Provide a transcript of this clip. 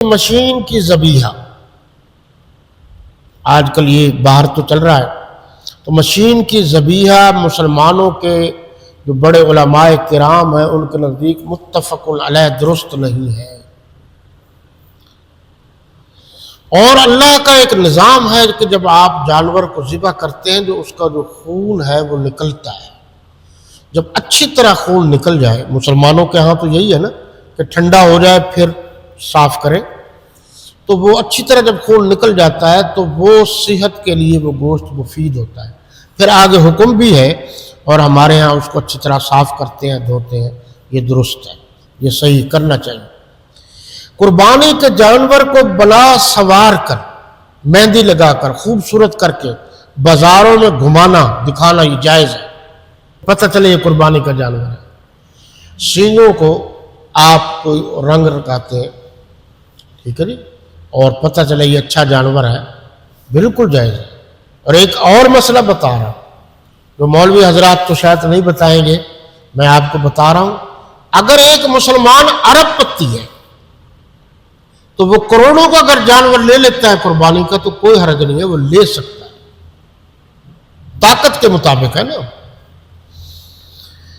Machine کی ذبیحہ، آج کل یہ باہر تو چل رہا ہے، تو مشین کی ذبیحہ مسلمانوں کے جو بڑے علماء کرام ہیں ان کے نزدیک متفق علیہ درست نہیں ہے۔ اور اللہ کا ایک نظام ہے کہ جب آپ جانور کو ذبح کرتے ہیں جو اس کا جو خون ہے وہ نکلتا ہے، جب اچھی طرح خون نکل جائے، مسلمانوں کے ہاں تو یہی ہے نا کہ ٹھنڈا ہو جائے پھر صاف کریں، تو وہ اچھی طرح جب خون نکل جاتا ہے تو وہ صحت کے لیے وہ گوشت مفید ہوتا ہے۔ پھر آگے حکم بھی ہے اور ہمارے ہاں اس کو اچھی طرح صاف کرتے ہیں، دھوتے ہیں، یہ درست ہے، یہ صحیح کرنا چاہیے۔ قربانی کے جانور کو بلا سوار کر، مہندی لگا کر، خوبصورت کر کے بازاروں میں گھمانا، دکھانا یہ جائز ہے، پتہ چلے یہ قربانی کا جانور ہے۔ سینگوں کو آپ کوئی رنگ لگاتے ہیں، ٹھیک ہے جی، اور پتہ چلے یہ اچھا جانور ہے، بالکل جائز ہے۔ اور ایک اور مسئلہ بتا رہا ہوں جو مولوی حضرات تو شاید نہیں بتائیں گے، میں آپ کو بتا رہا ہوں۔ اگر ایک مسلمان ارب پتی ہے تو وہ کروڑوں کا اگر جانور لے لیتا ہے قربانی کا تو کوئی حرج نہیں ہے، وہ لے سکتا ہے، طاقت کے مطابق ہے نا۔